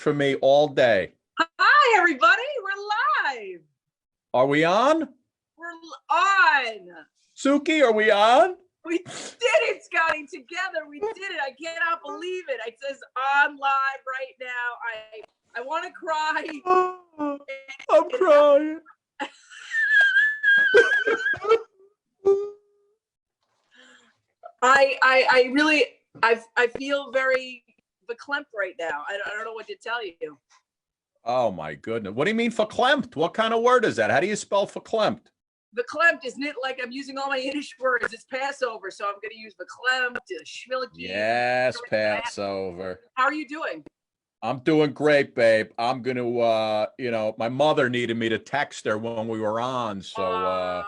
for me all day. Hi, everybody. We're live. Are we on? We're on. Suki, are we on? We did it, Scotty. Together, we did it. I cannot believe it. It says on live right now. I want to cry. Oh, I'm crying. I really, I feel very verklempt right now. I don't know what to tell you. Oh my goodness. What do you mean verklempt? What kind of word is that? How do you spell verklempt? Verklempt, isn't it like I'm using all my Yiddish words? It's Passover, so I'm going to use verklempt, schmilky. Yes, Passover. How are you doing? I'm doing great, babe. I'm going to, my mother needed me to text her when we were on. So,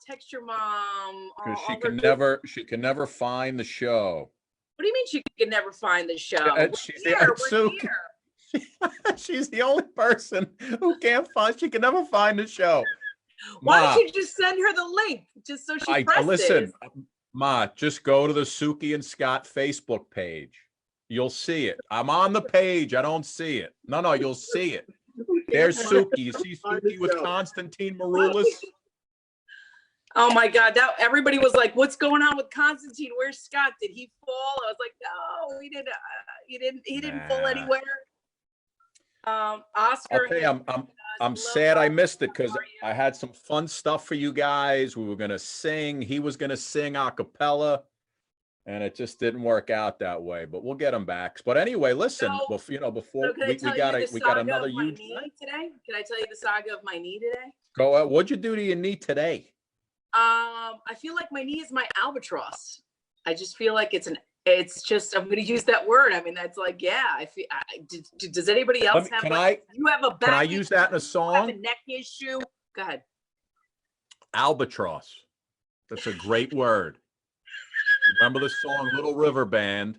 text your mom. because she can never find the show. What do you mean she can never find the show? We're here. She's the only person who she can never find the show. Why don't you just send her the link just so she presses? Listen, Ma, just go to the Suki and Scott Facebook page. You'll see it. I'm on the page. I don't see it. No, you'll see it. There's Suki. You see Suki with Constantine Maroulis? Oh my God! Everybody was like, "What's going on with Constantine? Where's Scott? Did he fall?" I was like, "No, he didn't. He didn't fall anywhere." Oscar. Okay, I'm sad I missed it because I had some fun stuff for you guys. We were gonna sing. He was gonna sing a cappella, and it just didn't work out that way. But we'll get him back. But anyway, listen. Before we got another huge today. Can I tell you the saga of my knee today? Go ahead. What'd you do to your knee today? I feel like my knee is my albatross. I just feel like I'm going to use that word. I mean, that's like, yeah, does anybody else have, you have a back? Can I use that in a song? Have a neck issue? Go ahead. Albatross. That's a great word. Remember the song Little River Band?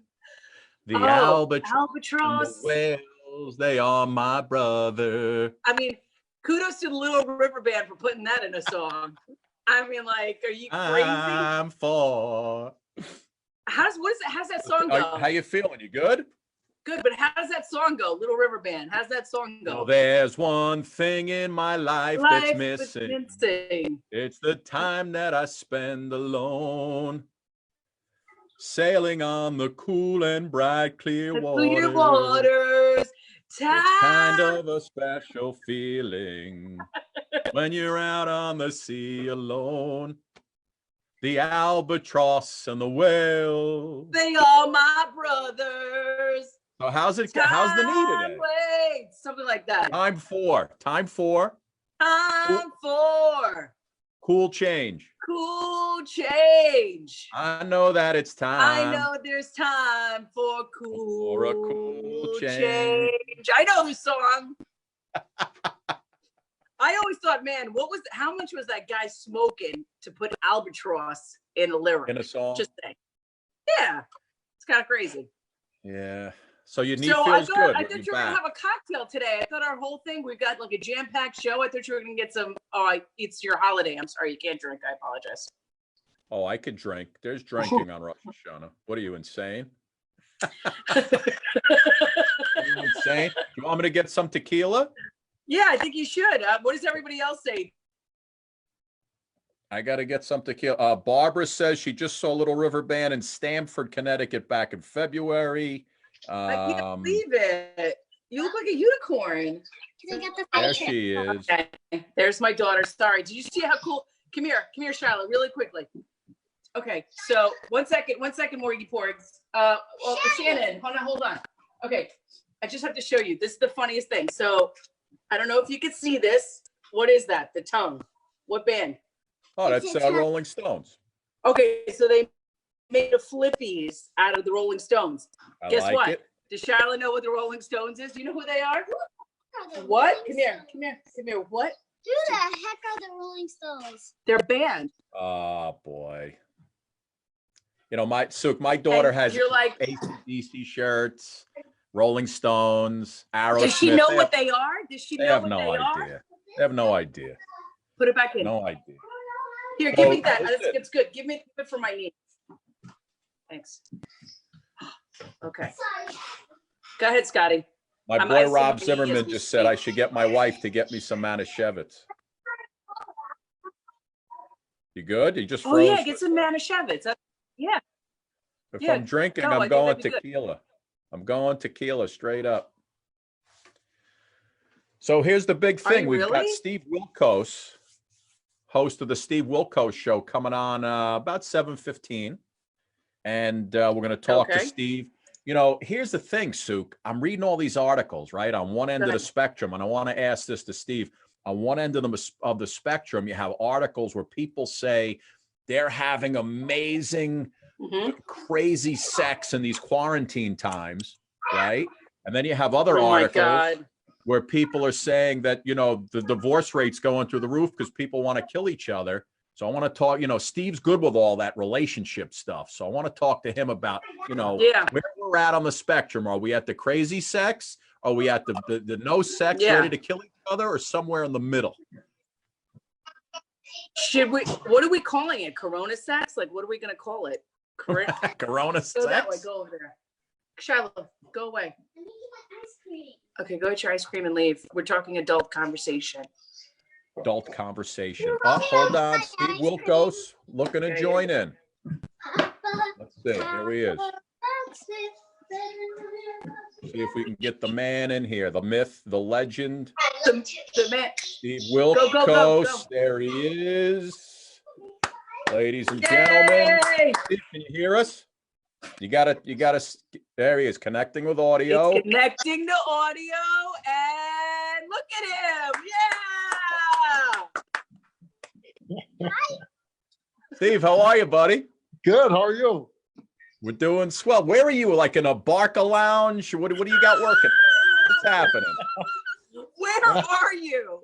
The albatross. The whales, they are my brother. I mean, kudos to the Little River Band for putting that in a song. I mean, like, are you crazy? I'm for. How's that song go? How you feeling? You good? Good, but how does that song go? Little River Band. How's that song go? Well, there's one thing in my life that's missing. It's the time that I spend alone, sailing on the cool and bright clear waters. It's kind of a special feeling when you're out on the sea alone. The albatross and the whale, they are my brothers. So how's the knee today? Wait, something like that. Time for. Cool change. I know that it's time. I know there's time for a cool change. I know this song. I always thought, man, how much was that guy smoking to put albatross in a lyric? In a song? Just saying. Yeah. It's kind of crazy. Yeah. So your knee feels good. I thought you were going to have a cocktail today. I thought our whole thing, we've got like a jam-packed show. I thought you were going to get some, it's your holiday. I'm sorry, you can't drink. I apologize. Oh, I could drink. There's drinking on Rosh Hashanah. What are you, insane? Are you insane? You want me to get some tequila? Yeah, I think you should. What does everybody else say? I got to get some tequila. Barbara says she just saw Little River Band in Stamford, Connecticut back in February. I can't believe it. You look like a unicorn. There she is. Okay. There's my daughter. Sorry. Did you see how cool? Come here, Charlotte, really quickly. Okay, so one second, Morgie Porgs. Shannon, hold on. Okay, I just have to show you. This is the funniest thing. So I don't know if you can see this. What is that? The tongue. What band? Oh, that's Rolling Stones. Okay, so they made a Flippies out of the Rolling Stones. Guess what? Does Charlotte know what the Rolling Stones is? Do you know who they are? What? Come here. What? Who the heck are the Rolling Stones? They're a band. Oh boy. My daughter has AC/DC shirts, Rolling Stones, Aerosmith. Does she know what they are? Does she know what they are? They have no idea. Put it back in. No idea. Here, give me that. It's good. Give me it for my knee. Thanks. Okay. Go ahead, Scotty. My boy Rob Zimmerman just said I should get my wife to get me some Manischewitz. You good? You just froze. Oh yeah, get some Manischewitz. Yeah. If I'm drinking, I'm going tequila. I'm going tequila straight up. So here's the big thing. We've got Steve Wilkos, host of the Steve Wilkos Show, coming on about 7:15. And we're going to talk to Steve. You know, here's the thing, Suk. I'm reading all these articles, right, on one end of the spectrum, and I want to ask this to Steve. On one end of the spectrum, you have articles where people say they're having amazing, crazy sex in these quarantine times, right? And then you have other articles where people are saying that, you know, the divorce rate's going through the roof because people want to kill each other. So I want to talk, you know, Steve's good with all that relationship stuff. So I want to talk to him about, you know, where we're at on the spectrum. Are we at the crazy sex? Are we at the no sex, ready to kill each other, or somewhere in the middle? Should we, what are we calling it? Corona sex? Like, what are we going to call it? Corona sex? Go that way, go over there. Shiloh, go away. Okay, go eat your ice cream and leave. We're talking adult conversation. Adult conversation. Oh, hold on. Steve Wilkos looking to join in. Let's see. Here he is. See if we can get the man in here. The myth, the legend. The man. Steve Wilkos. Go. There he is. Ladies and gentlemen. Steve, can you hear us? You gotta, there he is, connecting with audio. It's connecting to audio, and look at him. Yeah. Steve, how are you, buddy? Good. How are you? We're doing swell. Where are you? Like in a Barca lounge? What do you got working? What's happening? Where are you?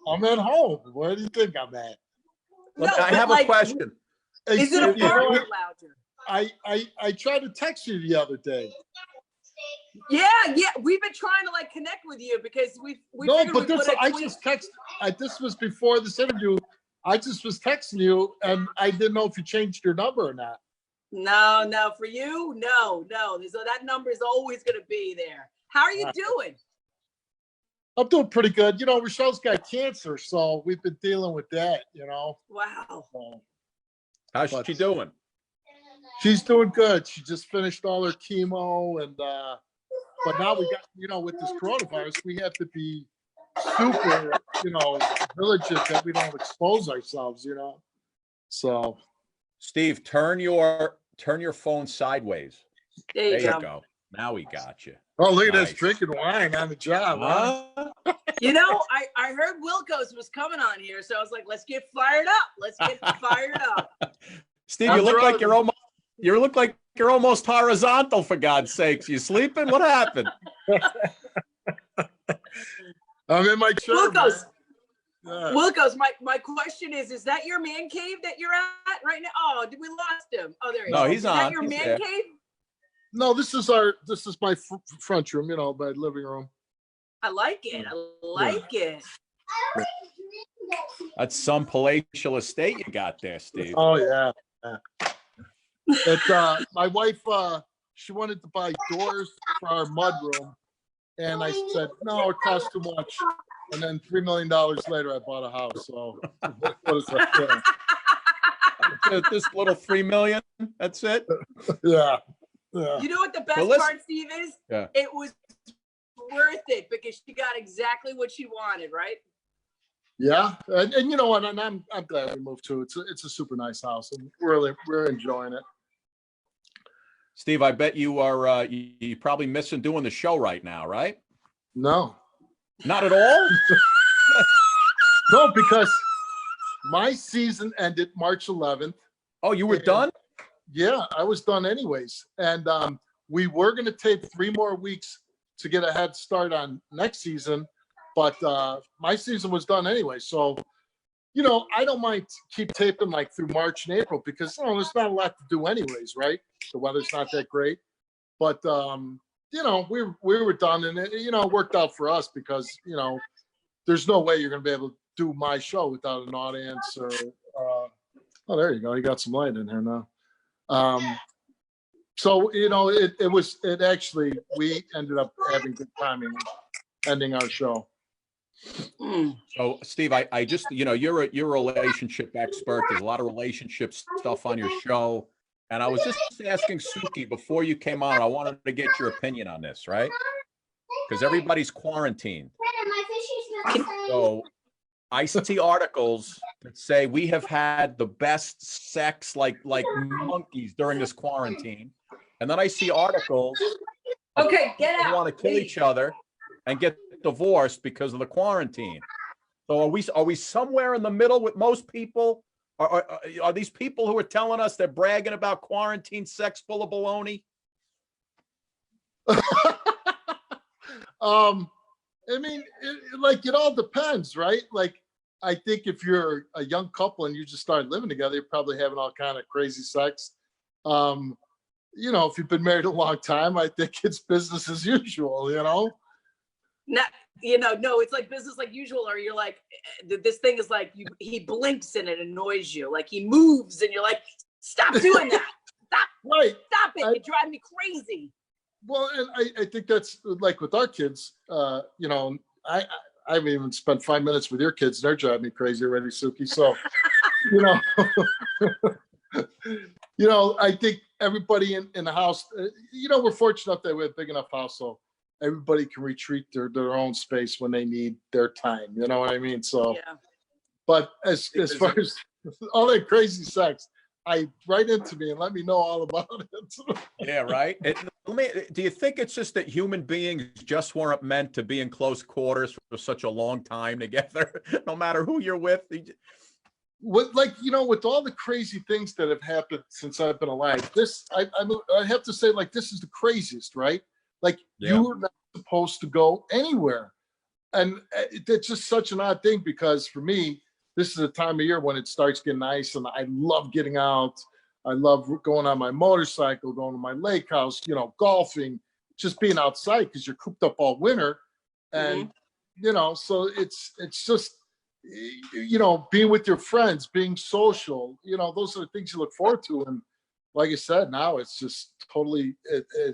I'm at home. Where do you think I'm at? No, I have a question. Is it a Barca lounger? I tried to text you the other day. Yeah, we've been trying to like connect with you because we no, but this I just texted. This was before this interview. I just was texting you, and I didn't know if you changed your number or not. No, for you, no. So that number is always going to be there. How are you doing? I'm doing pretty good. You know, Rochelle's got cancer, so we've been dealing with that. You know. Wow. How's she doing? She's doing good. She just finished all her chemo, and but now we got, you know, with this coronavirus, we have to be super, you know, vigilant that we don't expose ourselves, you know. So, Steve, turn your phone sideways. There you go. Now we got you. Oh, look at this, drinking wine on the job. Huh? You know, I heard Wilkos was coming on here, so I was like, let's get fired up. Steve, you look like you're almost horizontal, for God's sakes. You sleeping? What happened? I'm in my chair. Wilkos, my question is that your man cave that you're at right now? Oh, we lost him. Oh, there he is. No, he's is on. That your man cave? No, this is my front room, you know, my living room. I like it. It. That's some palatial estate you got there, Steve. Oh yeah. It's my wife, she wanted to buy doors for our mud room, and I said no, it costs too much. And then $3 million later, I bought a house. So what is that? This little $3 million. That's it. Yeah. You know what the best part, Steve, is? Yeah. It was worth it because she got exactly what she wanted, right? Yeah, and you know what? And I'm glad we moved to it. It's a super nice house, and we're enjoying it. Steve, I bet you are you probably missing doing the show right now, right? No, not at all. No, because my season ended March 11th. Oh, you were done? Yeah, I was done anyways, and we were going to tape 3 more weeks to get a head start on next season. But my season was done anyway. So, you know, I don't mind keep taping like through March and April because, you know, there's not a lot to do anyways, right? The weather's not that great. But, you know, we were done, and it, you know, it worked out for us because, you know, there's no way you're going to be able to do my show without an audience or, oh, there you go. You got some light in here now. So, it actually, we ended up having good timing, ending our show. So Steve, I just, you're a relationship expert. There's a lot of relationship stuff on your show. And I was just asking Suki before you came on, I wanted to get your opinion on this, right? Because everybody's quarantined. So I see articles that say we have had the best sex like monkeys during this quarantine. And then I see articles Okay, get out. Who want to kill each other and get divorced because of the quarantine. So are we somewhere in the middle with most people? Are these people who are telling us they're bragging about quarantine sex full of baloney? I mean, it all depends, right? Like, I think if you're a young couple and you just started living together, you're probably having all kind of crazy sex. If you've been married a long time, I think it's business as usual, No, it's like business like usual, or you're like, this thing is like, he blinks and it annoys you. Like he moves and you're like, stop doing that. Stop. Right. Stop it. You drive me crazy. Well, and I think that's like with our kids, I haven't even spent 5 minutes with your kids. They're driving me crazy already, Suki. So, I think everybody in the house, we're fortunate enough that we have a big enough house, so everybody can retreat their own space when they need their time. You know what I mean? So, yeah. But as far as all that crazy sex, write into me and let me know all about it. Yeah, right. Do you think it's just that human beings just weren't meant to be in close quarters for such a long time together, no matter who you're with? With all the crazy things that have happened since I've been alive, I have to say, like, this is the craziest, right? Like, you're not supposed to go anywhere. And it's just such an odd thing, because for me, this is a time of year when it starts getting nice, and I love getting out. I love going on my motorcycle, going to my lake house, golfing, just being outside, because you're cooped up all winter. And, so it's just, being with your friends, being social, those are the things you look forward to. And like I said, now it's just totally,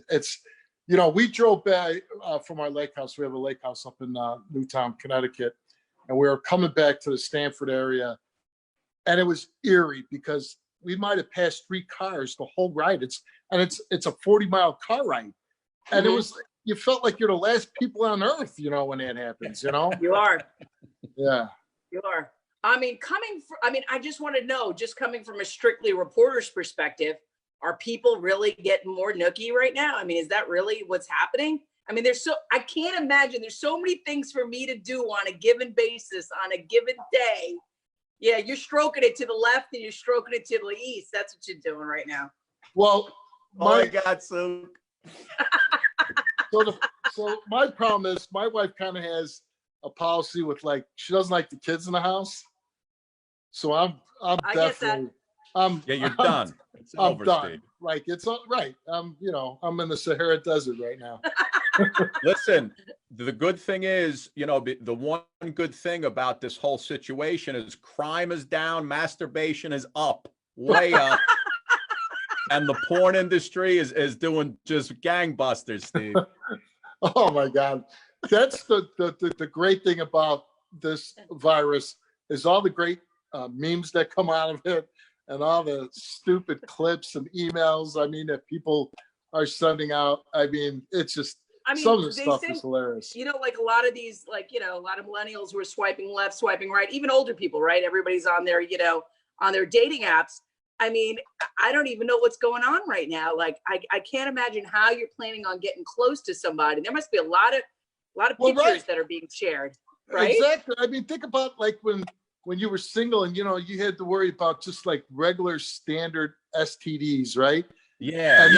it's, we drove back from our lake house. We have a lake house up in Newtown, Connecticut. And we were coming back to the Stamford area, and it was eerie because we might have passed 3 cars the whole ride. It's a 40-mile car ride, and it was, you felt like you're the last people on earth, when that happens. You are. Yeah. You are. I mean, I just want to know, just coming from a strictly reporter's perspective, are people really getting more nookie right now? I mean, is that really what's happening? I mean, I can't imagine. There's so many things for me to do on a given basis, on a given day. Yeah, you're stroking it to the left and you're stroking it to the east. That's what you're doing right now. Well, my God, so. So my problem is, my wife kind of has a policy with, like, she doesn't like the kids in the house. So I'm definitely, you're done. It's I'm over, done. Steve. Like, it's all right. I'm in the Sahara Desert right now. Listen, the good thing is, the one good thing about this whole situation is crime is down, masturbation is up, way up. And the porn industry is doing just gangbusters, Steve. Oh my God. That's the great thing about this virus, is all the great memes that come out of it, and all the stupid clips and emails, that people are sending out. It's just, some of the stuff is hilarious. Like a lot of these, a lot of millennials who are swiping left, swiping right, even older people, right? Everybody's on their, on their dating apps. I mean, I don't even know what's going on right now. Like, I can't imagine how you're planning on getting close to somebody. There must be a lot of pictures that are being shared, right? Exactly. Think about, like, when you were single and, you had to worry about just like regular standard STDs, right? Yeah. And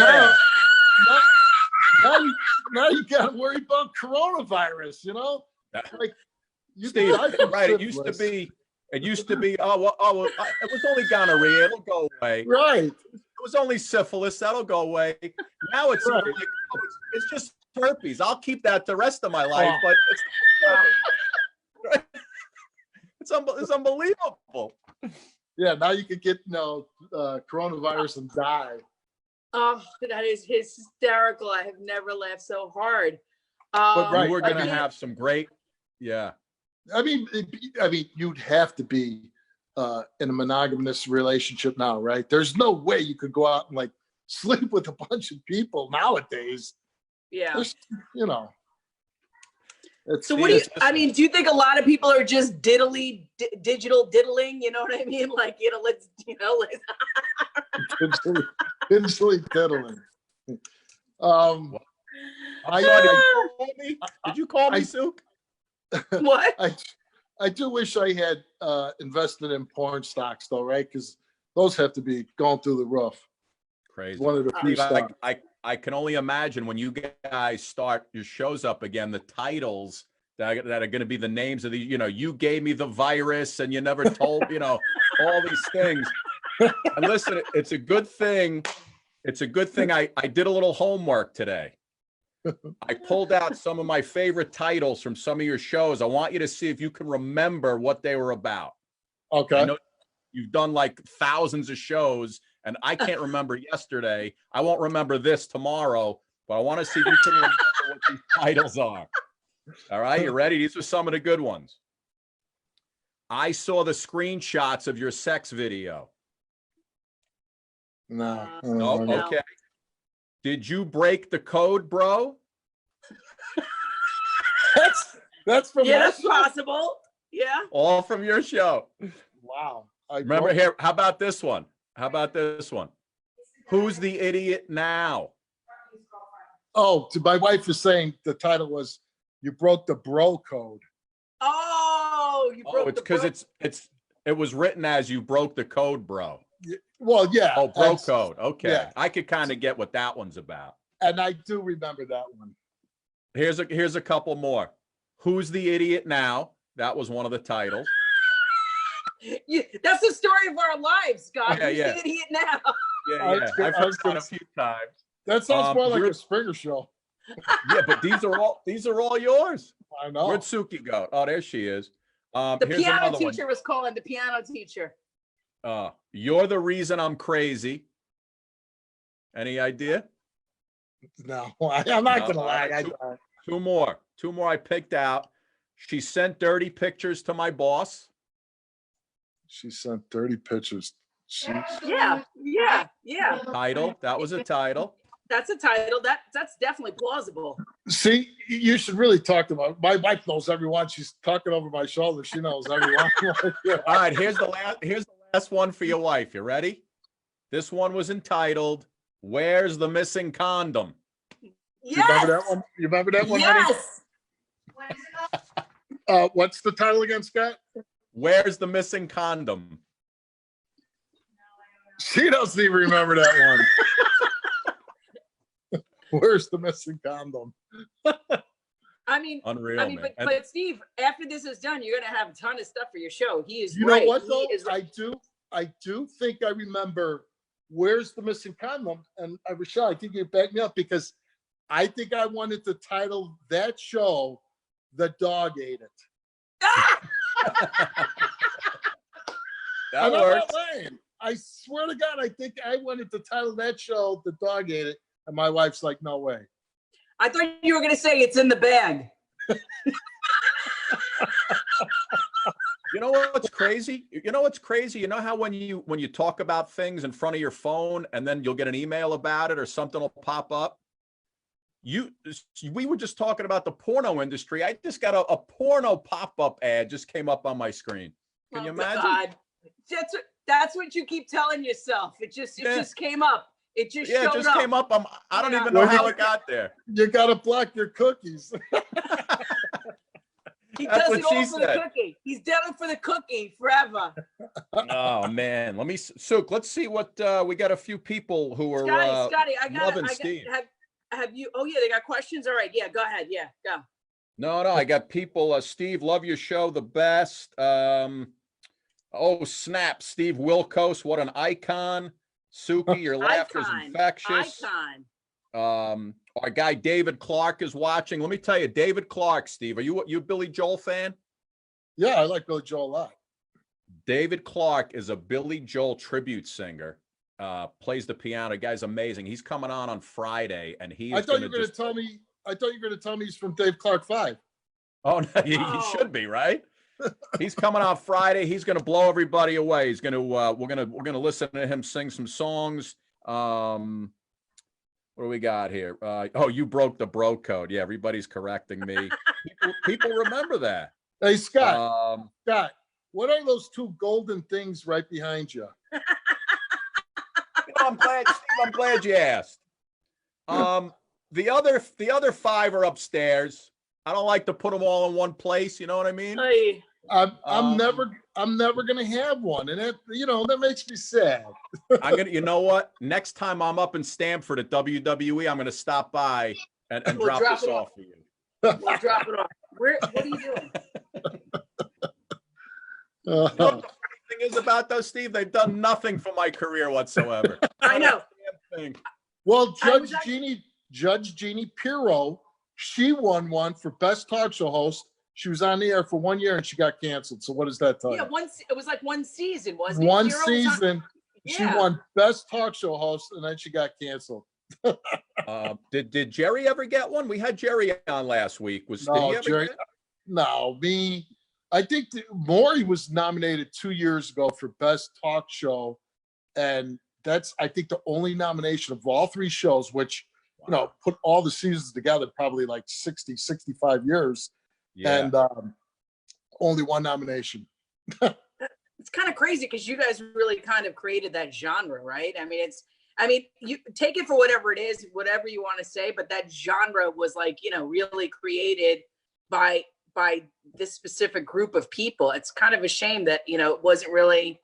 now you got to worry about coronavirus, like, Steve, right? It used to be, it was only gonorrhea, it'll go away. Right. It was only syphilis, that'll go away. Now it's like, it's just herpes. I'll keep that the rest of my life, but it's unbelievable. Yeah, now you can get coronavirus and die. Oh, that is hysterical. I have never laughed so hard. right, We're gonna have some great, yeah. I mean, you'd have to be in a monogamous relationship now, right? There's no way you could go out and like sleep with a bunch of people nowadays. Yeah. You know. So what do you, I mean, do you think a lot of people are just digital diddling? You know what I mean? Like, let's. Digitally diddling. Did you call me, Sook? What? I do wish I had invested in porn stocks though, right? Because those have to be going through the roof. Crazy. One of the few stocks. I can only imagine when you guys start your shows up again, the titles that are going to be the names of the, you gave me the virus and you never told, all these things. And listen, it's a good thing. It's a good thing I did a little homework today. I pulled out some of my favorite titles from some of your shows. I want you to see if you can remember what they were about. Okay. I know you've done like thousands of shows, and I can't remember yesterday. I won't remember this tomorrow, but I want to see if you can remember what these titles are. All right, you ready? These are some of the good ones. I saw the screenshots of your sex video. No. Okay. Did you break the code, bro? That's from that's possible. Yeah. All from your show. Wow. Remember here, how about this one? Who's the idiot now? Oh, my wife is saying the title was "You Broke the Bro Code." Oh, you broke it's because it was written as "You broke the code, bro." Well, yeah. Oh, bro code. Okay. Yeah. I could kind of get what that one's about. And I do remember that one. Here's a couple more. Who's the idiot now? That was one of the titles. That's the story of our lives, guys. Yeah, Who's the idiot now? Yeah. I've heard that a few times. That sounds more like a Springer show. Yeah, but these are all yours. I know. Where'd Suki go? Oh, there she is. The piano teacher was calling. The piano teacher. You're the reason I'm crazy. Any idea? No, I'm not gonna lie. Two more I picked out. She sent dirty pictures to my boss. She sent dirty pictures. Yeah. Title. That was a title. That's a title. That's definitely plausible. See, you should really talk to my wife knows everyone. She's talking over my shoulder. She knows everyone. All right, here's the last one for your wife. You ready? This one was entitled, "Where's the Missing Condom?" Yes. You remember that one? Yes. Honey? What's the title again, Scott? Where's the Missing Condom? She doesn't even remember that one. Where's the missing condom? I mean, unreal. But Steve, after this is done, you're gonna have a ton of stuff for your show. He is. You know what though? I do think I remember "Where's the Missing Condom," and Rochelle, I think you back me up because I think I wanted to title that show "The Dog Ate It." That works. I swear to God, I think I wanted to title that show "The Dog Ate It," and my wife's like, "No way." I thought you were going to say "It's in the bag." You know what's crazy? You know how when you talk about things in front of your phone and then you'll get an email about it or something will pop up? We were just talking about the porno industry. I just got a porno pop-up ad just came up on my screen. Can you imagine? God. That's what you keep telling yourself. It just came up. It just showed up. It just came up. I don't even know how it got there. You got to block your cookies. He does it all for the cookie. He's done it for the cookie forever. Oh man, Sook, let's see what we got. A few people who are Scotty, loving Steve. Have you? Oh yeah, they got questions. All right, yeah, go ahead. Yeah, go. No, I got people. Steve, love your show, the best. Oh snap, Steve Wilkos, what an icon. Suki, your laughter's infectious. Icon. Our guy David Clarke is watching. Let me tell you, David Clarke, Steve, are you a Billy Joel fan? Yeah, I like Billy Joel a lot. David Clarke is a Billy Joel tribute singer. plays the piano. The guy's amazing. He's coming on Friday, and I thought you were going to tell me. I thought you were going to tell me he's from Dave Clarke 5. Oh, no, he should be, right? He's coming on Friday. He's going to blow everybody away. He's going to. We're gonna listen to him sing some songs. What do we got here? Oh, you broke the bro code. Yeah, everybody's correcting me. People remember that. Hey, Scott. Scott, what are those two golden things right behind you? I'm glad you asked. The other 5 are upstairs. I don't like to put them all in one place. You know what I mean? Hey. I'm never gonna have one, and that makes me sad. You know what? Next time I'm up in Stamford at WWE, I'm gonna stop by and drop this off for you. We'll drop it off. What are you doing? You know what the funny thing is about those, Steve? They've done nothing for my career whatsoever. I know. Well, Judge Jeannie Pirro, she won one for best talk show host. She was on the air for 1 year and she got canceled. So what does that tell you? Yeah, it was like one season, wasn't it? One season. She won best talk show host and then she got canceled. Did Jerry ever get one? We had Jerry on last week. I think Maury was nominated 2 years ago for best talk show, and that's I think the only nomination of all 3 shows, which put all the seasons together probably like 60, 65 years. Yeah. And only one nomination. It's kind of crazy because you guys really kind of created that genre, right? I mean, you take it for whatever it is, whatever you want to say, but that genre was like, really created by this specific group of people. It's kind of a shame that, it wasn't really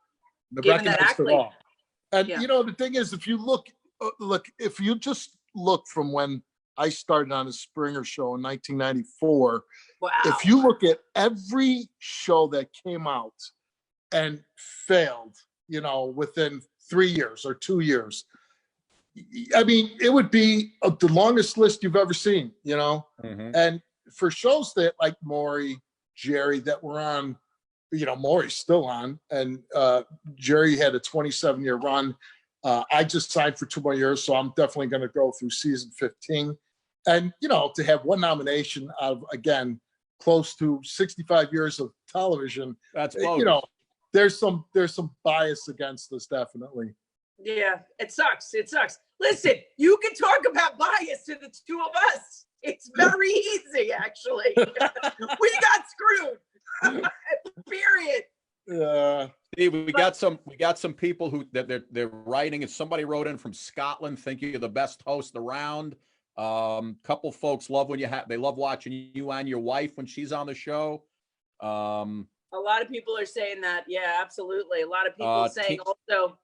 given that accolade. And, the thing is, if you if you just look from when I started on the Springer Show in 1994, wow. If you look at every show that came out and failed, within 3 years or 2 years, I mean, it would be the longest list you've ever seen, Mm-hmm. And for shows that like Maury, Jerry that were on, Maury's still on, and Jerry had a 27-year run. I just signed for 2 more years, so I'm definitely going to go through season 15. And, to have one nomination out of, again, close to 65 years of television, that's there's some bias against us, definitely. Yeah, it sucks. Listen, you can talk about bias to the 2 of us. It's very easy, actually. We got screwed. Period. Yeah. Steve, we got some people who they're writing, and somebody wrote in from Scotland, think you're the best host around. Couple folks love they love watching you and your wife when she's on the show. A lot of people are saying that. Yeah, absolutely. A lot of people saying also.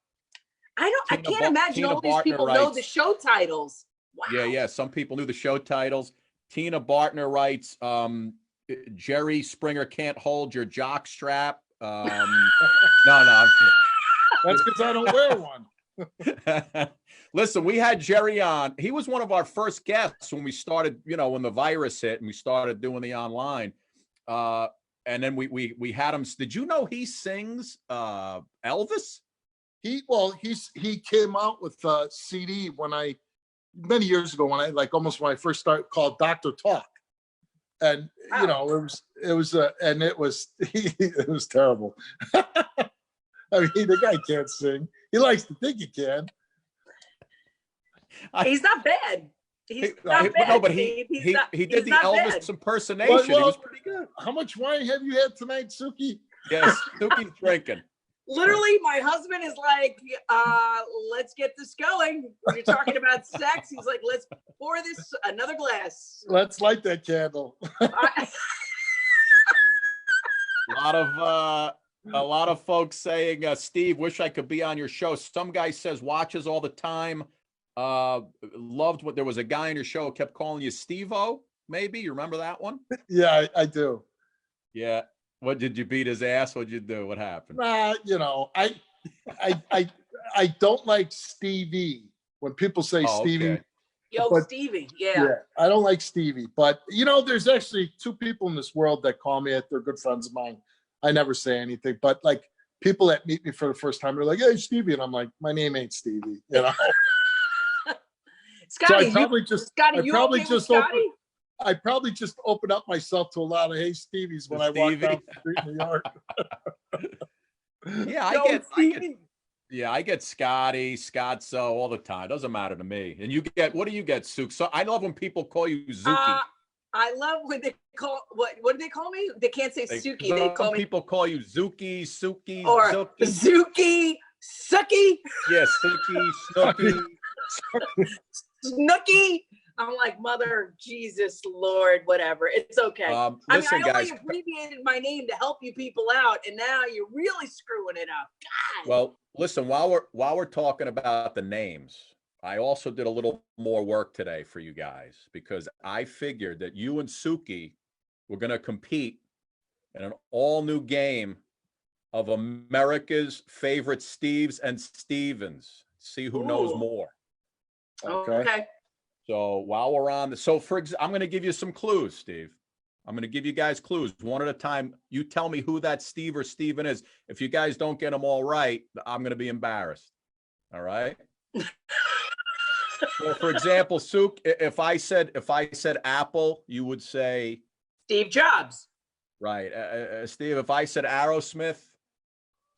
I can't imagine all these people know the show titles. Wow. Yeah. Some people knew the show titles. Tina Bartner writes, Jerry Springer can't hold your jock strap. No, I'm kidding. That's because I don't wear one. Listen, we had Jerry on. He was one of our first guests when we started, when the virus hit and we started doing the online. And then we had him. Did you know he sings Elvis? He came out with a CD many years ago when I first started, called Dr. Talk. And it was terrible. I mean, the guy can't sing. He likes to think he can. He's not bad. He's not bad. No, but he did the Elvis bad. Impersonation. Well, he was pretty good. How much wine have you had tonight, Suki? Yes, Suki's drinking. Literally, my husband is like, let's get this going. When you're talking about sex, he's like, let's pour this another glass. Let's light that candle. A lot of folks saying, Steve, wish I could be on your show. Some guy says watches all the time. Loved what there was a guy on your show kept calling you Steve-O. Maybe you remember that one? Yeah, I do. Yeah. What did you beat his ass? What'd you do? What happened? I don't like Stevie. When people say Stevie. Okay. Stevie. Yeah. I don't like Stevie. But there's actually 2 people in this world that call me it. They're good friends of mine. I never say anything. But people that meet me for the first time are like, "Hey, Stevie," and I'm like, "My name ain't Stevie," you know. Scotty, So I probably just open up myself to a lot of "Hey, Stevies" when I walk down the street in New York. Yeah, I get Scotty, Scotzo all the time. Doesn't matter to me. And you get, what do you get, Sook? So I love when people call you Zuki. I love when they call, what do they call me? They can't say Suki. They call me. People call you Zuki, Suki, or Zuki. Zuki, Suki. Yeah, Suki, Snooki. Snooki. I'm like, Mother, Jesus, Lord, whatever. It's okay. Listen, I guys, only abbreviated my name to help you people out, and now you're really screwing it up. God. Well, listen, while we're talking about the names, I also did a little more work today for you guys because I figured that you and Suki were going to compete in an all-new game of America's favorite Steves and Stevens. See who knows more. Okay. So while we're on I'm going to give you some clues, Steve. I'm going to give you guys clues one at a time. You tell me who that Steve or Steven is. If you guys don't get them all right, I'm going to be embarrassed. All right. So for example, Sook, if I said Apple, you would say Steve Jobs. Right. Steve, if I said Aerosmith,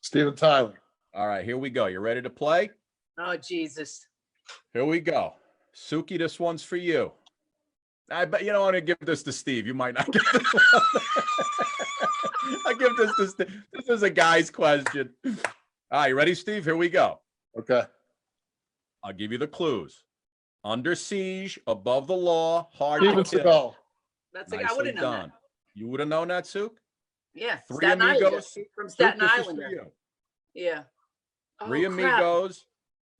Steven Tyler. All right, here we go. You ready to play? Oh, Jesus. Here we go. Suki, this one's for you. I bet you don't want to give this to Steve. You might not give this one. I give this to Steve. This is a guy's question. All right, you ready, Steve? Here we go. Okay. I'll give you the clues. Under siege, above the law, hard Steven to kill. That's I would have known that. You would have known that, Sook? Yeah. Three Amigos. From Staten Island. Yeah. Three Amigos.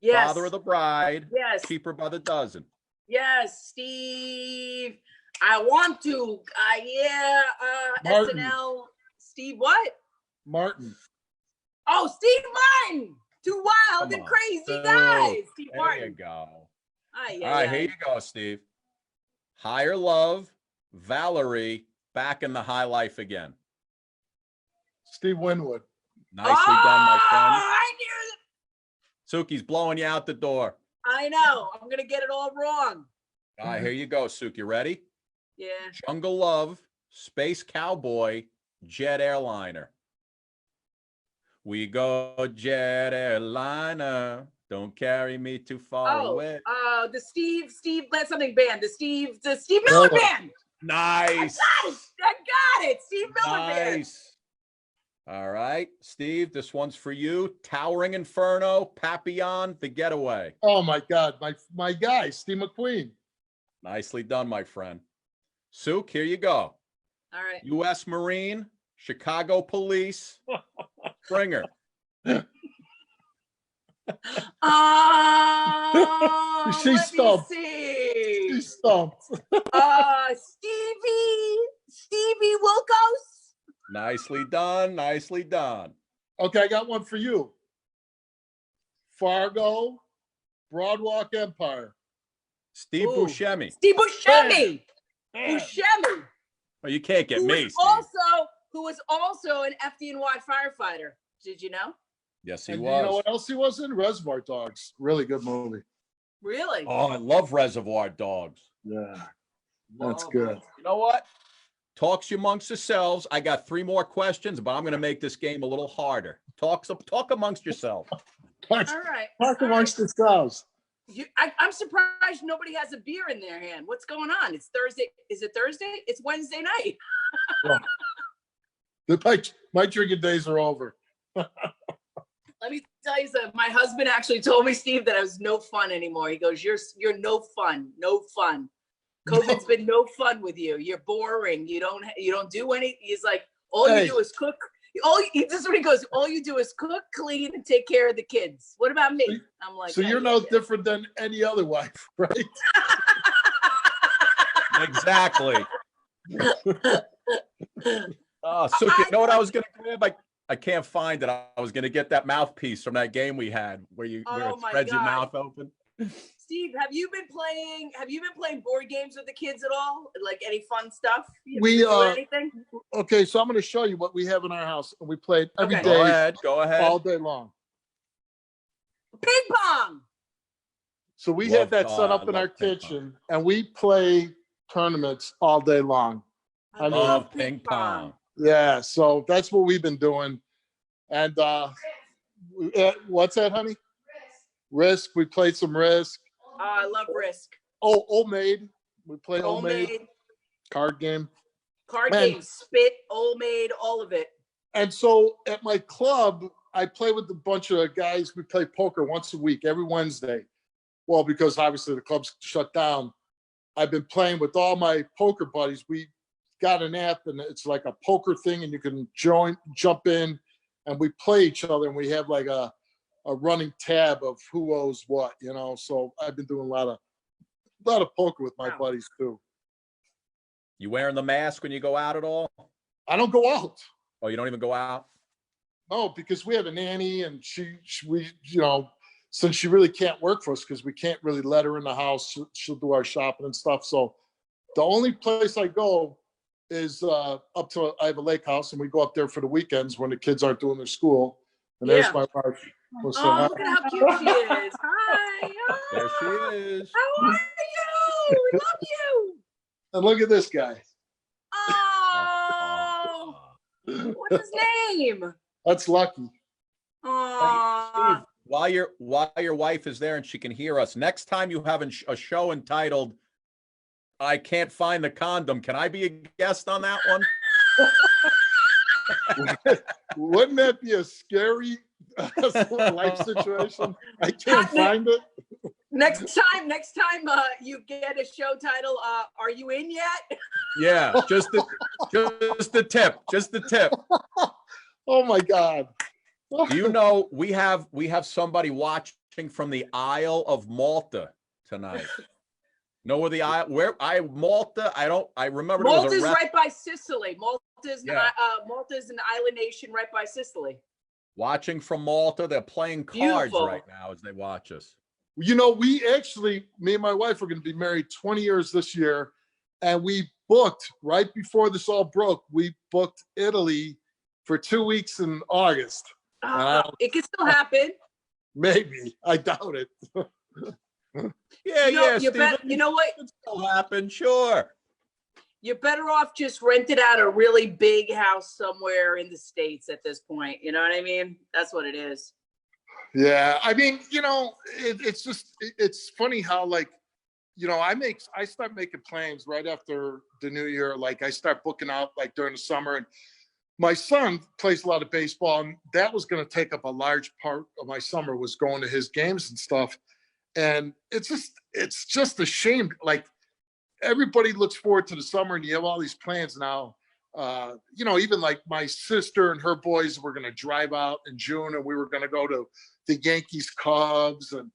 Yes. Father of the Bride. Yes. Cheaper by the dozen. Yes, Steve. I want to. SNL. Steve what? Martin. Oh, Steve Martin. Two wild and crazy guys. Steve Martin. There you go. All right, here you go, Steve. Higher Love, Valerie, back in the high life again. Steve Winwood. Nicely done, my friend. I knew it. Suki's blowing you out the door. I know. I'm going to get it all wrong. All right, here you go, Suki. You ready? Yeah. Jungle Love, Space Cowboy, Jet Airliner. We go jet airliner. Don't carry me too far away. The Steve something band. The Steve Miller Band. Nice. I got it. Steve Miller Band. All right, Steve, this one's for you. Towering Inferno, Papillon, The Getaway. Oh my God, my guy, Steve McQueen. Nicely done, my friend. Sook, here you go. All right. U.S. Marine, Chicago Police, Springer. She's stumped. She's stumped. Stevie Wilkos. Nicely done. Nicely done. Okay, I got one for you. Fargo, Broadwalk Empire. Steve Buscemi. Steve Buscemi. Buscemi. Well, you can't get me. Who was also an FDNY firefighter. Did you know? Yes, he was. You know what else he was in? Reservoir Dogs. Really good movie. Really? Oh, I love Reservoir Dogs. Yeah, that's good. You know what? Talks amongst yourselves. I got 3 more questions, but I'm going to make this game a little harder. Talk amongst yourselves. All right. Talk amongst yourselves. I'm surprised nobody has a beer in their hand. What's going on? It's Thursday. Is it Thursday? It's Wednesday night. My drinking days are over. Let me tell you something. My husband actually told me, Steve, that I was no fun anymore. He goes, "You're no fun, no fun. COVID's been no fun with you. You're boring. You don't do any." He's like, "All you do is cook." This is what he goes. "All you do is cook, clean, and take care of the kids. What about me?" I'm like, "So you're no different than any other wife, right?" Exactly. So you know what I was going to grab? I can't find it. I was going to get that mouthpiece from that game we had where it spreads your mouth open. Steve, have you been playing board games with the kids at all? Like any fun stuff? Anything? Okay, so I'm going to show you what we have in our house, and we played every day. Go ahead. All day long. Ping pong. So we have that set up in our kitchen, and we play tournaments all day long. I love ping pong. Yeah, so that's what we've been doing. And what's that, honey? Risk. We played some Risk. Oh, I love Risk. Oh, Old Maid. We played Old Maid. Card game. Game, Spit, Old Maid, all of it. And so at my club, I play with a bunch of guys. We play poker once a week, every Wednesday. Well, because obviously the club's shut down. I've been playing with all my poker buddies. We got an app, and it's like a poker thing, and you can jump in, and we play each other, and we have like a running tab of who owes what, you know. So I've been doing a lot of poker with my buddies too. You wearing the mask when you go out at all? I don't go out. Oh, you don't even go out? No, because we have a nanny, and we since she really can't work for us because we can't really let her in the house, she'll do our shopping and stuff. So the only place I go is I have a lake house, and we go up there for the weekends when the kids aren't doing their school. And there's my wife. Look at how cute she is. Hi. There she is. How are you? We love you. And look at this guy. Oh, what's his name? That's Lucky. Oh. Steve, while your wife is there and she can hear us, next time you have a show entitled "I Can't Find the Condom," can I be a guest on that one? Wouldn't that be a scary life situation? I can't find it. Next time, you get a show title. Are you in yet? Yeah, just the tip. Oh my God! Do you know we have somebody watching from the Isle of Malta tonight? Know where the Malta? I remember. Malta's right by Sicily. Malta's an island nation right by Sicily. Watching from Malta, they're playing cards right now as they watch us. You know, me and my wife are going to be married 20 years this year, and we booked right before this all broke. We booked Italy for 2 weeks in August. It can still happen. Maybe. I doubt it. You know what? It can still happen, sure. You're better off just renting out a really big house somewhere in the States at this point. You know what I mean? That's what it is. Yeah. I mean, it's funny how, like, I start making plans right after the new year. Like, I start booking out like during the summer, and my son plays a lot of baseball, and that was going to take up a large part of my summer, was going to his games and stuff. And it's just a shame. Like, everybody looks forward to the summer, and you have all these plans now. Even like my sister and her boys were going to drive out in June, and we were going to go to the Yankees Cubs, and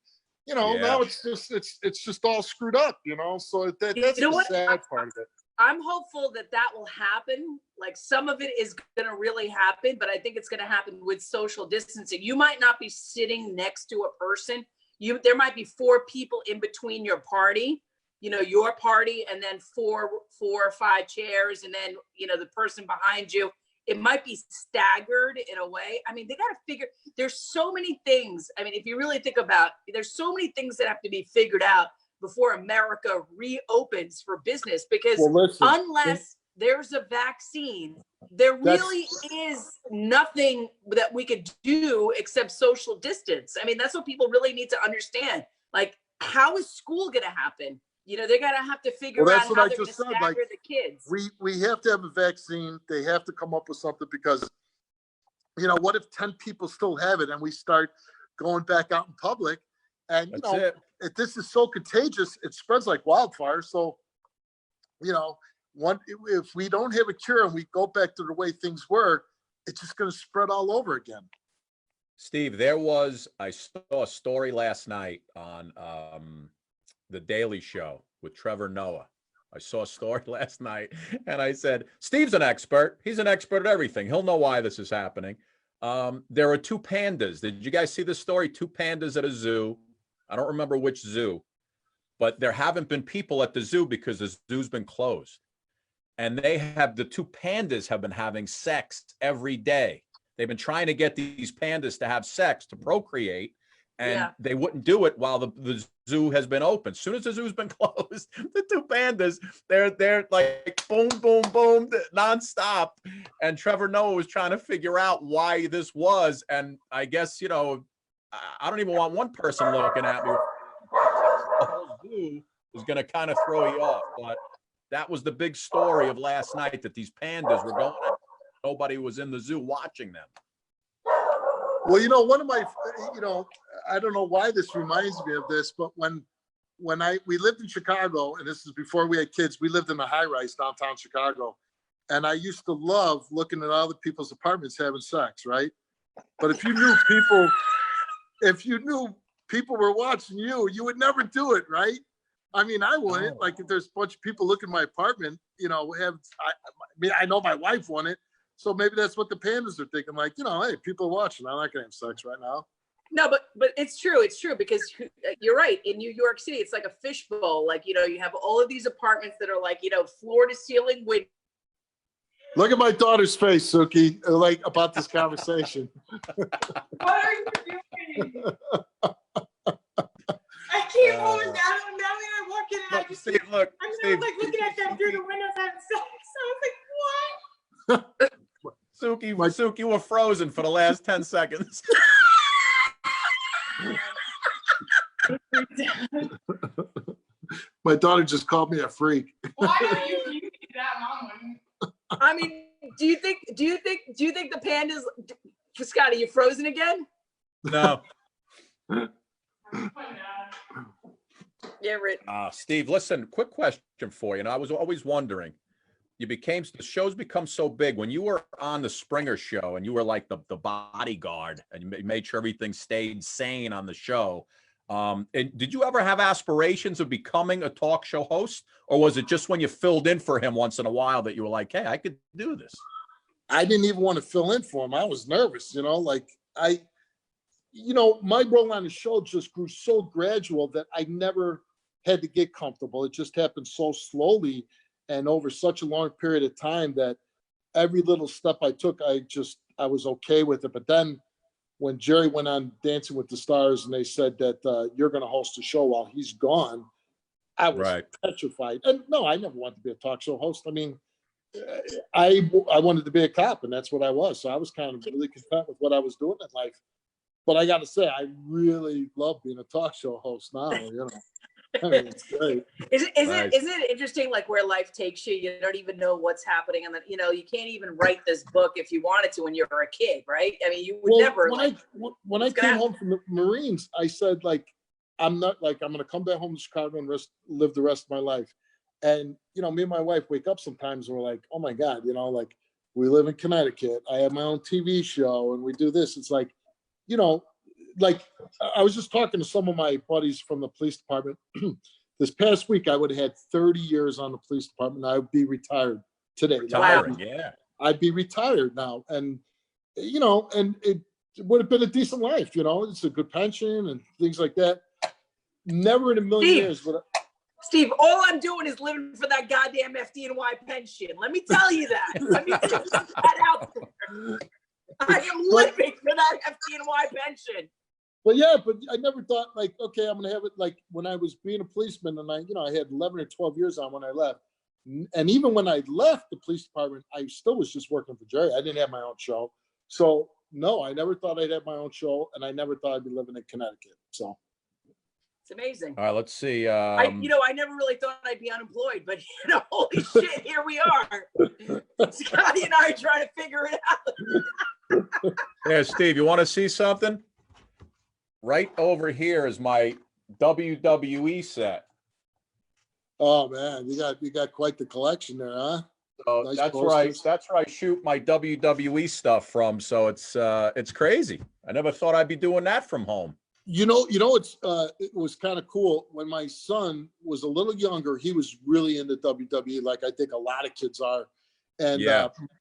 now it's just all screwed up, so that's the sad part of it. I'm hopeful that will happen. Like, some of it is going to really happen, but I think it's going to happen with social distancing. You might not be sitting next to a person. There might be 4 people in between your party, your party, and then four or 5 chairs, and then, the person behind you. It might be staggered in a way. I mean, they got to figure, there's so many things. I mean, if you really think about it, there's so many things that have to be figured out before America reopens for business, because unless there's a vaccine, there really is nothing that we could do except social distance. I mean, that's what people really need to understand. Like, how is school going to happen? They're going to have to figure out how they're going to stagger the kids. We have to have a vaccine. They have to come up with something, because, what if 10 people still have it and we start going back out in public? And, if this is so contagious, it spreads like wildfire. So, if we don't have a cure and we go back to the way things were, it's just going to spread all over again. Steve, I saw a story last night on The Daily Show with Trevor Noah. I saw a story last night, and I said, Steve's an expert. He's an expert at everything. He'll know why this is happening. There are 2 pandas. Did you guys see this story? 2 pandas at a zoo. I don't remember which zoo. but there haven't been people at the zoo because the zoo's been closed. And the two pandas have been having sex every day. They've been trying to get these pandas to have sex to procreate, and they wouldn't do it while the zoo has been open. As soon as the zoo's been closed, the two pandas, they're like boom, boom, boom, nonstop. And Trevor Noah was trying to figure out why this was. And I guess, I don't even want one person looking at me. The whole zoo is going to kind of throw you off. But that was the big story of last night, that these pandas were going. Nobody was in the zoo watching them. Well, one of my, I don't know why this reminds me of this, but when we lived in Chicago, and this is before we had kids, we lived in a high-rise downtown Chicago, and I used to love looking at other people's apartments having sex, right? But if you knew people were watching you, you would never do it, right? I mean, I wouldn't. Oh. Like if there's a bunch of people looking at my apartment, I know my wife won it. So maybe that's what the pandas are thinking. Like, hey, people are watching. I'm not going to have sex right now. No, but it's true. It's true, because you're right. In New York City, it's like a fishbowl. Like, you have all of these apartments that are like, floor to ceiling windows. Look at my daughter's face, Suki, like about this conversation. What are you doing? I keep moving down, and now when I walk in, and I just Steve, look, I'm Steve, like looking at them through the windows having sex. So I was like, what? Suki, you were frozen for the last 10 seconds. My daughter just called me a freak. Why don't you do that, Mom? I mean, do you think the pandas, Scotty, you frozen again? No. Yeah, right. Steve, listen, quick question for you. And I was always wondering, the shows become so big. When you were on the Springer show and you were like the bodyguard and you made sure everything stayed sane on the show, and did you ever have aspirations of becoming a talk show host, or was it just when you filled in for him once in a while that you were like, hey, I could do this? I didn't even want to fill in for him. I was nervous, my role on the show just grew so gradual that I never had to get comfortable. It just happened so slowly and over such a long period of time that every little step I took, I was okay with it. But then when Jerry went on Dancing with the Stars and they said that you're going to host a show while he's gone, I was petrified. And no, I never wanted to be a talk show host. I mean, I wanted to be a cop, and that's what I was. So I was kind of really content with what I was doing in life. But I got to say, I really love being a talk show host now. I mean, it's great. Isn't it interesting, like where life takes you? You don't even know what's happening, and you can't even write this book if you wanted to when you were a kid, right? I mean, you would never. When I came home from the Marines, I said, I'm going to come back home to Chicago and live the rest of my life. And me and my wife wake up sometimes and we're like, oh my God, we live in Connecticut. I have my own TV show, and we do this. It's like, I was just talking to some of my buddies from the police department. This past week, I would have had 30 years on the police department. I would be retired today. I'd be retired now. And, and it would have been a decent life. It's a good pension and things like that. Never in a million years would I. Steve, all I'm doing is living for that goddamn FDNY pension. Let me tell you that. Let me put that out there. I am living for that FDNY pension. But I never thought okay, I'm going to have it when I was being a policeman, and I had 11 or 12 years on when I left. And even when I left the police department, I still was just working for Jerry. I didn't have my own show. So no, I never thought I'd have my own show, and I never thought I'd be living in Connecticut. So it's amazing. All right, let's see. I never really thought I'd be unemployed, but holy shit, here we are. Scotty and I are trying to figure it out. Yeah, Steve, you want to see something? Right over here is my WWE set. Oh man, you got quite the collection there, huh? So nice that's posters. That's where I shoot my WWE stuff from. So it's crazy. I never thought I'd be doing that from home. It was kind of cool when my son was a little younger. He was really into WWE, like I think a lot of kids are. And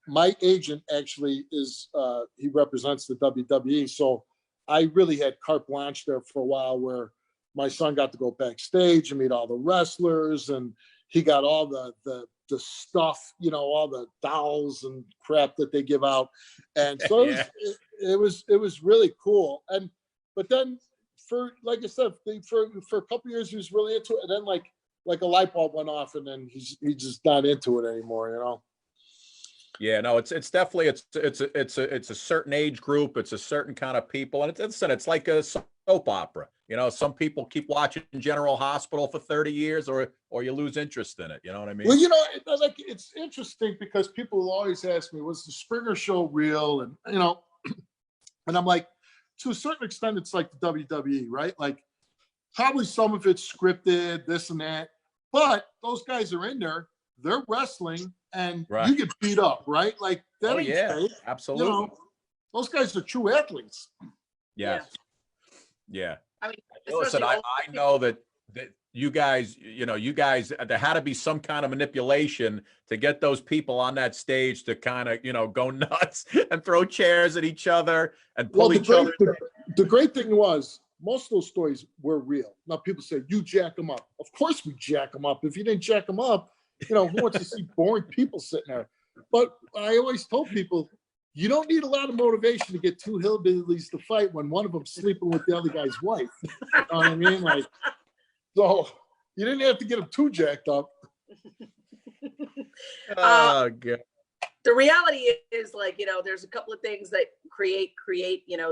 my agent actually he represents the WWE. So I really had carte blanche there for a while where, my son got to go backstage and meet all the wrestlers, and he got all the stuff, you know, all the dolls and crap that they give out. And so it was really cool. And but then for, like I said, for a couple years he was really into it, and then like a light bulb went off, and then he's just not into it anymore, you know. Yeah, no, it's definitely it's a certain age group, it's a certain kind of people, and it's like a soap opera. You know, some people keep watching General Hospital for 30 years, or you lose interest in it. You know what I mean? Well, you know, it's interesting because people will always ask me, was the Springer show real? And, you know, and I'm like, to a certain extent, it's like the WWE, right? Like, probably some of it's scripted, this and that, but those guys are in there, they're wrestling, and you get beat up, right? Like, that ain't fake. Absolutely. You know, those guys are true athletes. Yes. Yeah. I mean, listen, I know that you guys, there had to be some kind of manipulation to get those people on that stage to kind of, go nuts and throw chairs at each other and pull each other. The great thing was, most of those stories were real. Now people say, you jack them up. Of course we jack them up. If you didn't jack them up, who wants to see boring people sitting there? But I always told people, you don't need a lot of motivation to get two hillbillies to fight when one of them's sleeping with the other guy's wife. You know what I mean? Like, so you didn't have to get them too jacked up. Oh, God. The reality is, there's a couple of things that create,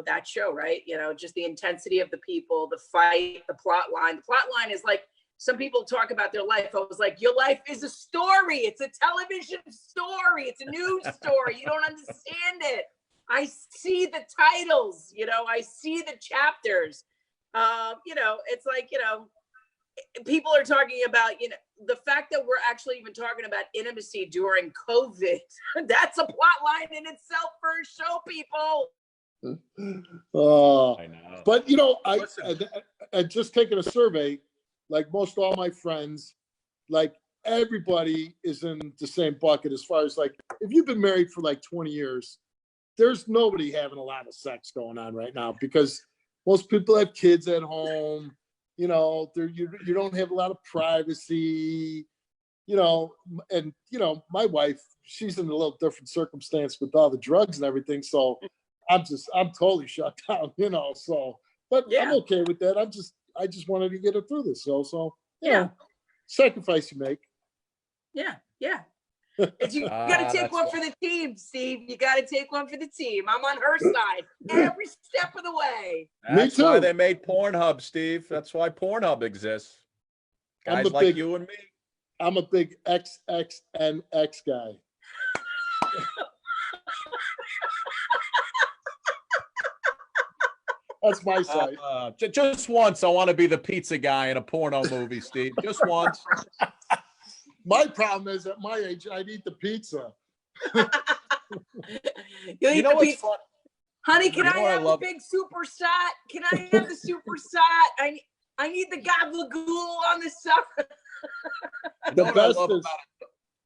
that show, right? Just the intensity of the people, the fight, the plot line. The plot line is like, some people talk about their life. I was like, your life is a story. It's a television story. It's a news story. You don't understand it. I see the titles, I see the chapters. It's like, people are talking about, the fact that we're actually even talking about intimacy during COVID. That's a plot line in itself for a show, people. Oh, I know. But, I just taking a survey, like most all my friends, like everybody is in the same bucket as far as like, if you've been married for like 20 years, there's nobody having a lot of sex going on right now because most people have kids at home, you don't have a lot of privacy, and, my wife, she's in a little different circumstance with all the drugs and everything. So I'm totally shut down, so, but yeah. I'm okay with that. I just wanted to get her through this. So yeah, sacrifice you make. Yeah. You got to take one for the team, Steve. You got to take one for the team. I'm on her side every step of the way. That's why they made Pornhub, Steve. That's why Pornhub exists. Guys like you and me. I'm a big XXNX guy. That's my side. Just once, I want to be the pizza guy in a porno movie, Steve. Just once. My problem is at my age, I'd eat the pizza. You know what's fun? Honey, can I have the big super shot? Can I have the super shot? I need the gabagool on the side. The best is about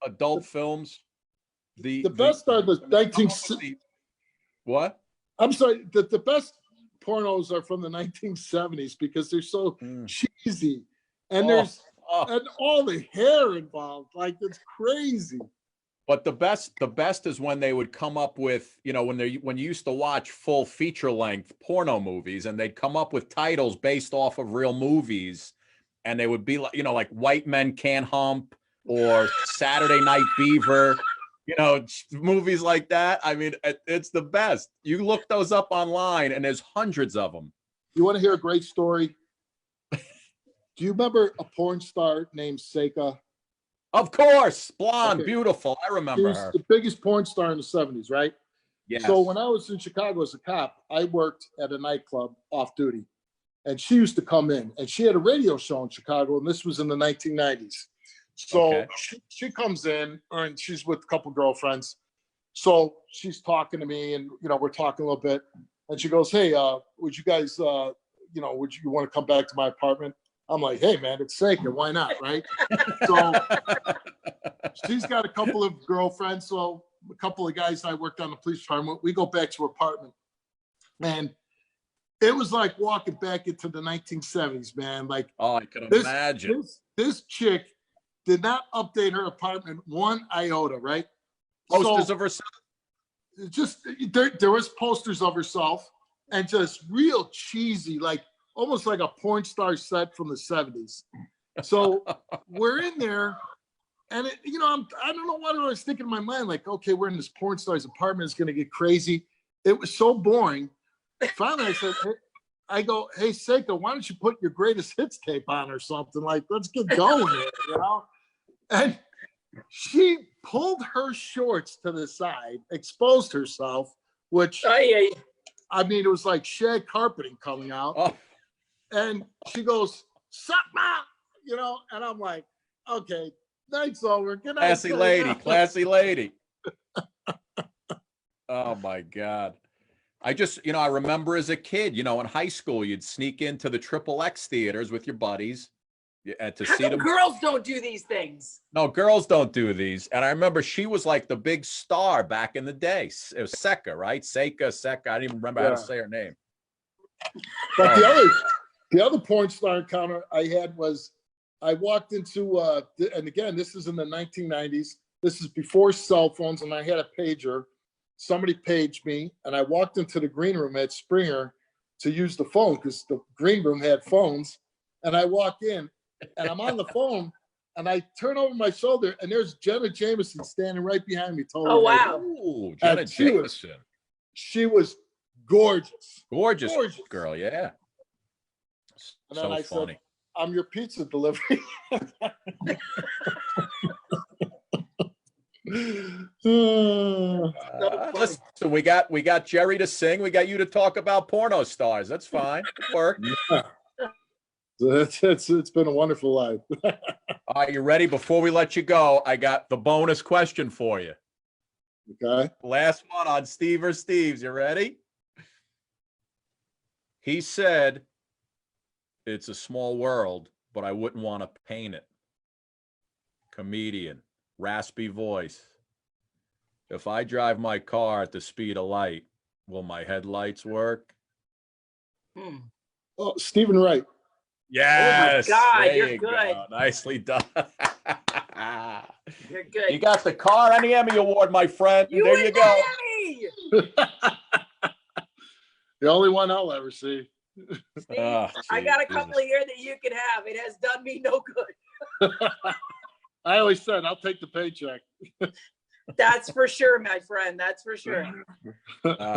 adult films. The best are the 1960s. What? I'm sorry. The best pornos are from the 1970s because they're so cheesy, and there's and all the hair involved, like it's crazy. But the best is when they would come up with, when you used to watch full feature length porno movies, and they'd come up with titles based off of real movies, and they would be like, like White Men Can't Hump or Saturday Night Beaver. Movies like that. I mean, it's the best. You look those up online and there's hundreds of them. You want to hear a great story? Do you remember a porn star named Seika? Of course. Blonde, beautiful. I remember her. The biggest porn star in the 70s, right? Yes. So when I was in Chicago as a cop, I worked at a nightclub off duty. And she used to come in. And she had a radio show in Chicago, and this was in the 1990s. So she comes in, and she's with a couple girlfriends. So she's talking to me, and we're talking a little bit. And she goes, "Hey, would you guys, would you want to come back to my apartment?" I'm like, "Hey, man, it's Seika. Why not, right?" So she's got a couple of girlfriends. So a couple of guys I worked on the police department. We go back to her apartment, and it was like walking back into the 1970s, man. Like, Oh, I can this, imagine. this chick did not update her apartment one iota, right? Posters So, of herself. just there was posters of herself and just real cheesy, like almost like a porn star set from the 70s. So we're in there, and I don't know what I was thinking in my mind, like, okay, we're in this porn star's apartment, it's gonna get crazy. It was so boring. Finally, I said, hey, hey, Seika, why don't you put your greatest hits tape on or something? Like, let's get going here, you know? And she pulled her shorts to the side, exposed herself, which, I mean, it was like shag carpeting coming out. Oh. And she goes, sup, ma? You know, and I'm like, okay, night's over. Good night. Classy lady, classy lady. Oh my God. I remember as a kid, in high school, you'd sneak into the XXX theaters with your buddies to How see come them. girls don't do these things? No, girls don't do these. And I remember she was like the big star back in the day. It was Seika, right? Seika. I didn't even remember how to say her name. But the other porn star encounter I had was I walked into, and again, this is in the 1990s. This is before cell phones, and I had a pager. Somebody paged me, and I walked into the green room at Springer to use the phone because the green room had phones. And I walk in, and I'm on the phone, and I turn over my shoulder, and there's Jenna Jameson standing right behind me. Totally. Oh, wow. Ooh, Jenna Jameson. She was gorgeous. Gorgeous girl, yeah. And then So I funny. said, I'm your pizza delivery. Listen, we got Jerry to sing. We got you to talk about porno stars. That's fine. It worked. Yeah. It's been a wonderful life. Are you ready? Before we let you go, I got the bonus question for you. Okay. Last one on Steve or Steve's. You ready? He said, it's a small world, but I wouldn't want to paint it. Comedian, raspy voice. If I drive my car at the speed of light, will my headlights work? Oh, Stephen Wright. Yes. Oh my God, there you're you good. Go. Nicely done. You're good. You got the car and the Emmy Award, my friend. There you go. The only one I'll ever see. Steve, I got a couple here that you can have. It has done me no good. I always said I'll take the paycheck. That's for sure, my friend. That's for sure.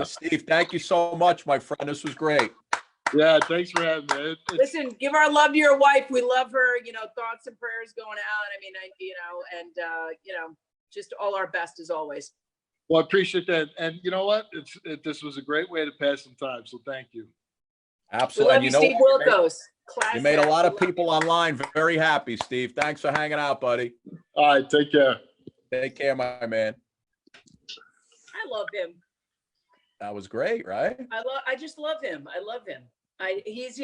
Steve, thank you so much, my friend. This was great. Yeah, thanks for having me. Listen, give our love to your wife. We love her. Thoughts and prayers going out. I mean, just all our best as always. Well, I appreciate that. And you know what? This was a great way to pass some time. So thank you. Absolutely. We love you, Steve Wilkos. You made a lot of people online very happy, Steve. Thanks for hanging out, buddy. All right. Take care. Take care, my man. I love him. That was great, right? I just love him. I love him. He's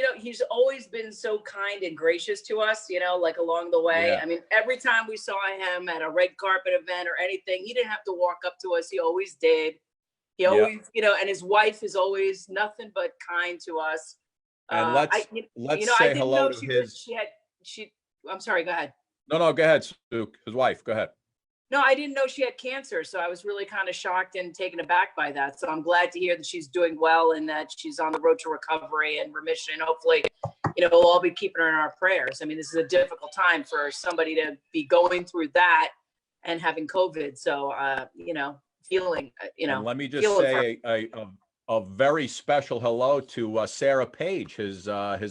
always been so kind and gracious to us, like along the way. Yeah. I mean, every time we saw him at a red carpet event or anything, he didn't have to walk up to us. He always did. He always, and his wife is always nothing but kind to us. And let's say hello to his. I'm sorry. Go ahead. No, go ahead, Stu. His wife. Go ahead. No, I didn't know she had cancer, so I was really kind of shocked and taken aback by that. So I'm glad to hear that she's doing well and that she's on the road to recovery and remission. Hopefully, we'll all be keeping her in our prayers. I mean, this is a difficult time for somebody to be going through that and having COVID. So, feeling, And let me just say a very special hello to Sarah Page, his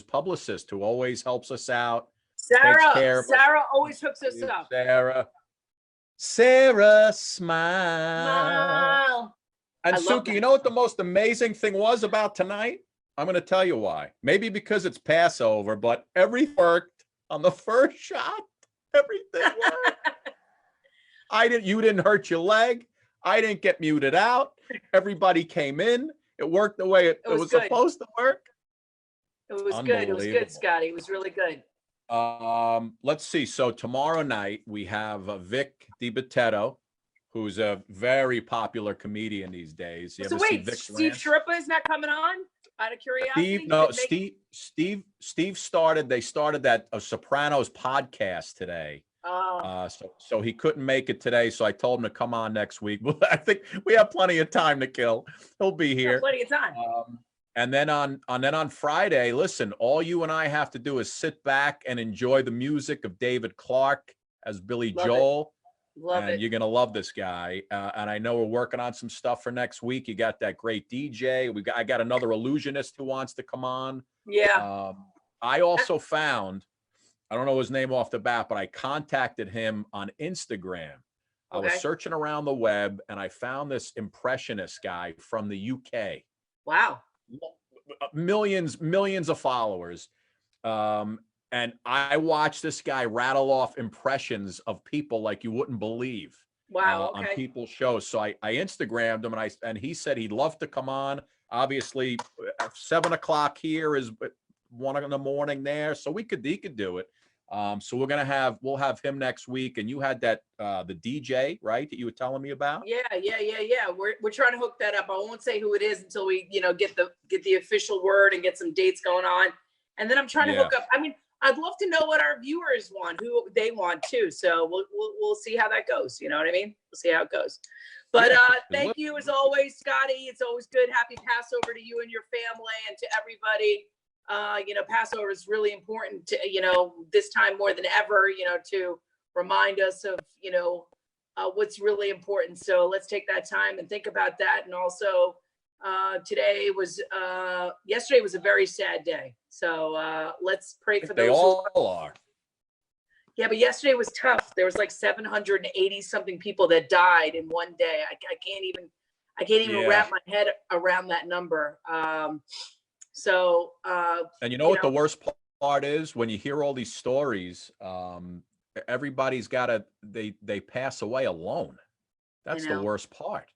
publicist, who always helps us out. Sarah always hooks us up. Sarah, smile. And Suki, you know what the most amazing thing was about tonight? I'm going to tell you why. Maybe because it's Passover, but everything worked on the first shot. Everything worked. You didn't hurt your leg. I didn't get muted out. Everybody came in. It worked the way it was supposed to work. It was good. It was good, Scotty. It was really good. Let's see. So tomorrow night we have Vic DiBettetto, who's a very popular comedian these days. You So ever see wait, Vic Steve Rance? Sharippa is not coming on? Out of curiosity? Steve, no, Did make- Steve started, they started that Sopranos podcast today. Oh, So he couldn't make it today. So I told him to come on next week. Well, I think we have plenty of time to kill. He'll be got here. plenty of time. And then on Friday, listen, all you and I have to do is sit back and enjoy the music of David Clarke as Billy Love it. Joel. Love And it. you're gonna love this guy. And I know we're working on some stuff for next week. You got that great DJ. I got another illusionist who wants to come on. Yeah. I also found, I don't know his name off the bat, but I contacted him on Instagram. I was Okay. searching around the web and I found this impressionist guy from the UK. Wow. Millions of followers. And I watched this guy rattle off impressions of people like you wouldn't believe. Wow. On Okay. people's shows. So I Instagrammed him and he said he'd love to come on. Obviously, 7 o'clock here is 1 in the morning there, so he could do it. So we'll have him next week. And you had that the DJ, right, that you were telling me about? Yeah. We're trying to hook that up. I won't say who it is until we, get the official word and get some dates going on. And then I'm trying to hook up. I mean, I'd love to know what our viewers want, who they want too. So we'll see how that goes. You know what I mean? We'll see how it goes. But thank you as always, Scotty. It's always good. Happy Passover to you and your family and to everybody. Passover is really important to, this time more than ever, to remind us of, what's really important. So let's take that time and think about that. And also yesterday was a very sad day. So let's pray for those. They all are. Yeah, but yesterday was tough. There was like 780 something people that died in one day. I can't even wrap my head around that number. And you know what the worst part is? When you hear all these stories, everybody's they pass away alone. That's the worst part.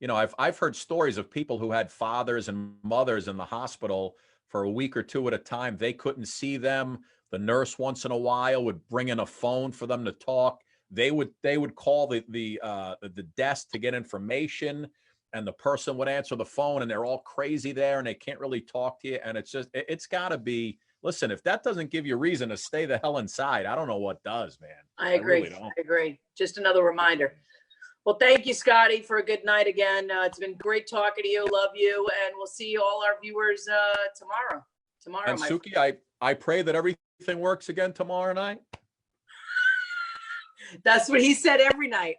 I've heard stories of people who had fathers and mothers in the hospital for a week or two at a time. They couldn't see them. The nurse once in a while would bring in a phone for them to talk. They would call the desk to get information, and the person would answer the phone, and they're all crazy there, and they can't really talk to you. And it's got to be. Listen, if that doesn't give you a reason to stay the hell inside, I don't know what does, man. I agree. Really don't. I agree. Just another reminder. Well, thank you, Scotty, for a good night again. It's been great talking to you. Love you. And we'll see all our viewers tomorrow. And Suki, I pray that everything works again tomorrow night. That's what he said every night.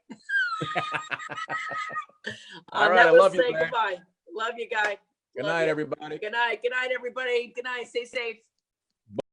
All right, I love you, say goodbye. Love you, guy. Good night, everybody. Good night. Good night, everybody. Good night. Stay safe.